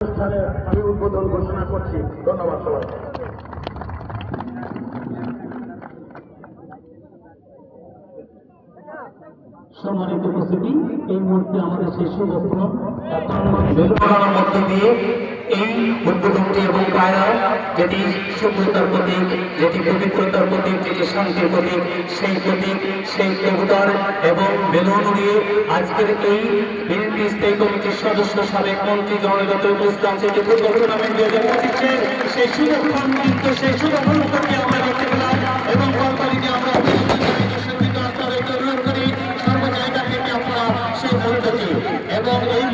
অনুষ্ঠানে আমি উদ্বোধন ঘোষণা করছি। ধন্যবাদ সবাই। সম্মানিত উপস্থিতি, এই মুহূর্তে আমাদের সেই শুভক্ষণ বেলুড়ার মধ্য দিয়ে এই উদ্বোধনটি এবং কায়রা যেটি সভ্যতার প্রতীক, যেটি পবিত্রতার প্রতীক, যেটি শান্তির প্রতীক, সেই কবুতর এবং বেলুন উড়িয়ে আজকের এই বিএনপি স্থায়ী কমিটির সদস্য সাবেক মন্ত্রী জননেতা তৈয়বুল ইসলাম থেকে ফুটবল টুর্নামেন্ট 2025 সেই শুভক্ষণ কিন্তু সেই শুভ মুহূর্তটি আমরা দেখতে পেলাম এবং কলকালিকে আমরা এবং এই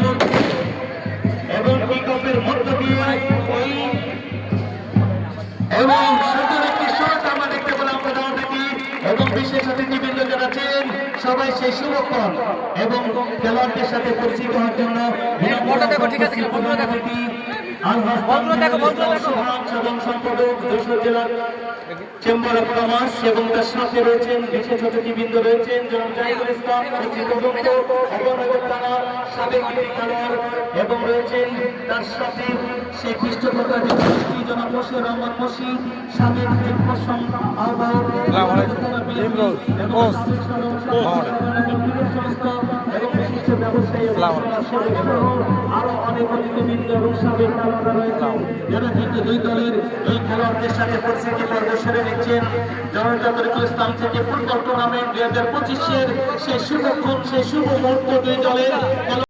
এবং কিকঅফের মধ্য দিয়ে এবং সুন্দর একটি শট আমরা দেখতে পেলাম প্রধান অতিথি এবং বিশেষ অতিথিবৃন্দ যারা আছেন সবাই সেই শুভক্ষণ এবং খেলোয়াড়দের সাথে পরিচিত হওয়ার জন্য সাধারণ সম্পাদক যশোর জেলার চেম্বার অফ কমার্স এবং তার সাথে রয়েছেন বিশেষ অতিথিবৃন্দ রয়েছেন জনাব জাহিদুল ইসলাম সাবেক খেলোয়াড় এবং রয়েছেন তার সাথে সেই পৃষ্ঠপোষক জনাব মশিউর রহমান মশি সাবেক আহ্বায়ক এবং বিশিষ্ট ব্যবসায়ী আরো অনেক অতিথিবৃন্দ এবং সাবেক খেলোয়াড়রা রয়েছেন যারা কিন্তু দুই দলের এই খেলোয়াড়দের সাথে পরিস্থিতি প্রদর্শনে নিচ্ছেন। জননেতা তরিকুল ইসলাম থেকে ফুটবল টুর্নামেন্ট 2025 সেই শুভক্ষণ সেই শুভ মুহূর্ত দুই দলের